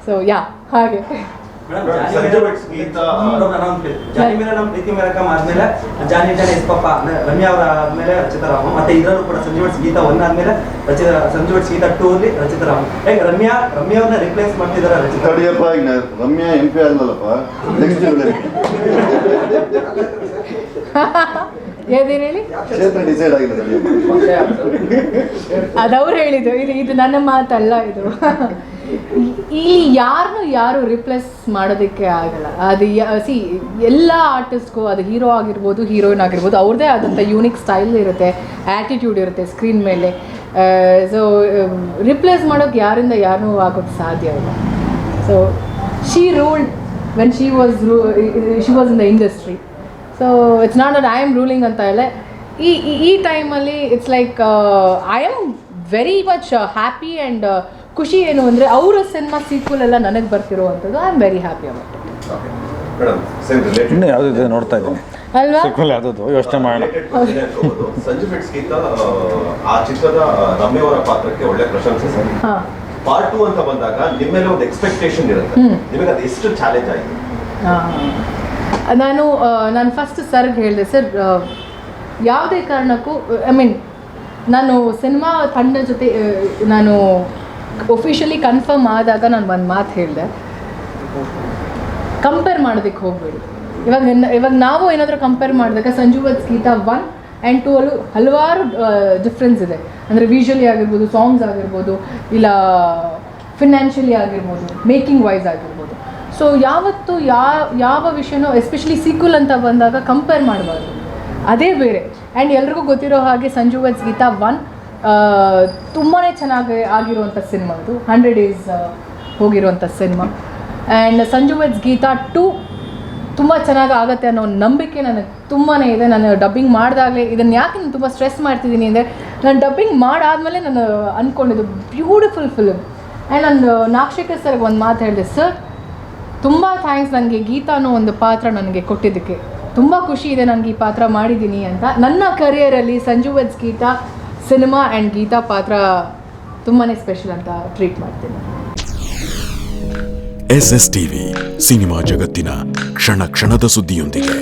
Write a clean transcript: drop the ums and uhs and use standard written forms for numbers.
So yeah ಹಾಗೆ. ಜಾನಿ ಮೇಲೆ ನಮ್ಮ ಪ್ರೀತಿ ಮೇರಕಮ್ ಆದ್ಮೇಲೆ ಜಾನಿ ಜಾನಿ ಎಸ್ ಪಾಪ ರಮ್ಯಾ ಅವರ ಆದ್ಮೇಲೆ ರಚಿತಾ ರಾಮ್, ಮತ್ತೆ ಇದರಲ್ಲೂ ಕೂಡ ಸಂಜು ವೆಡ್ಸ್ ಗೀತಾ 1 ಆದ್ಮೇಲೆ ಸಂಜು ವೆಡ್ಸ್ ಗೀತಾ 2 ಅಲ್ಲಿ ರಚಿತಾ ರಾಮ್. ಹೇಗೆ ರಮ್ಯಾ ಅವ್ರನ್ನ ರಿಪ್ಲೇಸ್ ಮಾಡ್ತಿದಾರ ರಚಿತಾ? ತಡಿಯಪ್ಪ, ಈಗ ರಮ್ಯಾ MP ಆದ್ಮೇಲಪ್ಪ ನೆಕ್ಸ್ಟ್ ಏನೇನು ಹೇಳಿ ಕ್ಷೇತ್ರ ಡಿಸೈಡ್ ಆಗಿಲ್ಲ. ಅದವ್ರು ಹೇಳಿದ್ದು, ಇದು ನನ್ನ ಮಾತಲ್ಲ. ಇದು ಇಲ್ಲಿ ಯಾರು ರಿಪ್ಲೇಸ್ ಮಾಡೋದಕ್ಕೆ ಆಗಲ್ಲ. ಅದು ಎಲ್ಲ ಆರ್ಟಿಸ್ಟ್ಗೂ ಅದು ಹೀರೋ ಆಗಿರ್ಬೋದು, ಹೀರೋಯಿನ್ ಆಗಿರ್ಬೋದು, ಅವ್ರದ್ದೇ ಆದಂಥ ಯೂನಿಕ್ ಸ್ಟೈಲ್ ಇರುತ್ತೆ, ಆ್ಯಟಿಟ್ಯೂಡ್ ಇರುತ್ತೆ ಸ್ಕ್ರೀನ್ ಮೇಲೆ. ಸೊ ರಿಪ್ಲೇಸ್ ಮಾಡೋಕ್ಕೆ ಯಾರೂ ಆಗೋಕ್ಕೆ ಸಾಧ್ಯ ಇಲ್ಲ. So she ruled when she was in the industry. So it's not that I am ruling ಅಂತ ಇಲ್ಲ. ಈ ಟೈಮಲ್ಲಿ it's like I am very much happy and ಖುಷಿ ಏನು ಅಂದರೆ ಅವರ ಸಿನಿಮಾ ಸೀಕ್ವಲ್ ಎಲ್ಲ ನನಗೆ ಬರ್ತಿರುವಂಥದ್ದು. I am very happy about it. ಇನ್ನೂ ಯಾವುದಿದೆ ನೋಡ್ತಾ ಇದ್ದೀನಿ ಅಲ್ವಾ? ಸೀಕ್ವೆಲ್ ಯಾವುದದು ಯೋಚನೆ ಮಾಡೋಣ. ಸಂಜು ವೆಡ್ಸ್ ಗೀತಾ ಆ ಚಿತ್ರದ ರಮ್ಯ ಅವರ ಪಾತ್ರಕ್ಕೆ ಒಳ್ಳೆ ಪ್ರಶಂಸೆ ಸರ್. ಪಾರ್ಟ್ 2 ಅಂತ ಬಂದಾಗ ನಿಮ್ಮ ಮೇಲೆ ಒಂದು ಎಕ್ಸ್ಪೆಕ್ಟೇಷನ್ ಇರುತ್ತೆ, ನಿಮಗೆ ಅದು ಎಷ್ಟು ಚಾಲೆಂಜ್ ಆಯಿತು? ನಾನು ಫಸ್ಟ್ ಸರ್ಗೆ ಹೇಳಿದೆ, ಸರ್ ಯಾವುದೇ ಕಾರಣಕ್ಕೂ ನಾನು ಸಿನಿಮಾ ತಂಡ ಜೊತೆ ನಾನು ಒಫಿಷಿಯಲಿ ಕನ್ಫರ್ಮ್ ಆದಾಗ ನಾನು ಒಂದು ಮಾತು ಹೇಳಿದೆ, ಕಂಪೇರ್ ಮಾಡೋದಕ್ಕೆ ಹೋಗಬೇಡಿ. ಇವಾಗ ನಾವು ಏನಾದರೂ ಕಂಪೇರ್ ಮಾಡಿದಾಗ ಸಂಜು ವೆಡ್ಸ್ ಗೀತಾ 1 ಆ್ಯಂಡ್ 2 ಅಲ್ಲೂ ಹಲವಾರು ಡಿಫ್ರೆನ್ಸ್ ಇದೆ. ಅಂದರೆ ವಿಜುವಲಿ ಆಗಿರ್ಬೋದು, ಸಾಂಗ್ಸ್ ಆಗಿರ್ಬೋದು, ಇಲ್ಲ ಫಿನಾನ್ಷಿಯಲಿ ಆಗಿರ್ಬೋದು, ಮೇಕಿಂಗ್ ವೈಸ್ ಆಗಿರ್ಬೋದು. ಸೊ ಯಾವತ್ತು ಯಾವ ವಿಷಯನೋ ಎಸ್ಪೆಷಲಿ ಸೀಕ್ವಲ್ ಅಂತ ಬಂದಾಗ ಕಂಪೇರ್ ಮಾಡಬಾರ್ದು, ಅದೇ ಬೇರೆ. ಆ್ಯಂಡ್ ಎಲ್ರಿಗೂ ಗೊತ್ತಿರೋ ಹಾಗೆ ಸಂಜು ವೆಡ್ಸ್ ಗೀತಾ 1 ತುಂಬಾ ಚೆನ್ನಾಗಿ ಆಗಿರುವಂಥ ಸಿನಿಮಾ, ಅದು 100 days ಹೋಗಿರುವಂಥ cinema. And Sanju weds Geeta 2 ತುಂಬ ಚೆನ್ನಾಗಿ ಆಗುತ್ತೆ ಅನ್ನೋ ನಂಬಿಕೆ ನನಗೆ ತುಂಬಾ ಇದೆ. ನಾನು ಡಬ್ಬಿಂಗ್ ಮಾಡಿದಾಗಲೇ ಇದನ್ನು ಯಾಕೆ ನಾನು ತುಂಬ ಸ್ಟ್ರೆಸ್ ಮಾಡ್ತಿದ್ದೀನಿ ಅಂದರೆ, ನಾನು ಡಬ್ಬಿಂಗ್ ಮಾಡಾದಮೇಲೆ ನಾನು ಅಂದ್ಕೊಂಡಿದ್ದು ಬ್ಯೂಟಿಫುಲ್ ಫಿಲ್ಮ್. ಆ್ಯಂಡ್ ನಾನು ನಾಗಶೇಖರ್ ಸರ್ಗೆ ಒಂದು ಮಾತು ಹೇಳಿದೆ, ಸರ್ ತುಂಬ ಥ್ಯಾಂಕ್ಸ್ ನನಗೆ ಗೀತಾ ಅನ್ನೋ ಒಂದು ಪಾತ್ರ ನನಗೆ ಕೊಟ್ಟಿದ್ದಕ್ಕೆ. ತುಂಬ ಖುಷಿ ಇದೆ ನನಗೆ ಈ ಪಾತ್ರ ಮಾಡಿದ್ದೀನಿ ಅಂತ. ನನ್ನ ಕರಿಯರಲ್ಲಿ Sanju weds Geeta cinema and Geeta ಪಾತ್ರ ತುಂಬಾ ಸ್ಪೆಷಲ್ ಅಂತ ಟ್ರೀಟ್ ಮಾಡ್ತೀನಿ. SSTV ಸಿನಿಮಾ ಜಗತ್ತಿನ ಕ್ಷಣ ಕ್ಷಣದ ಸುದ್ದಿಯೊಂದಿಗೆ.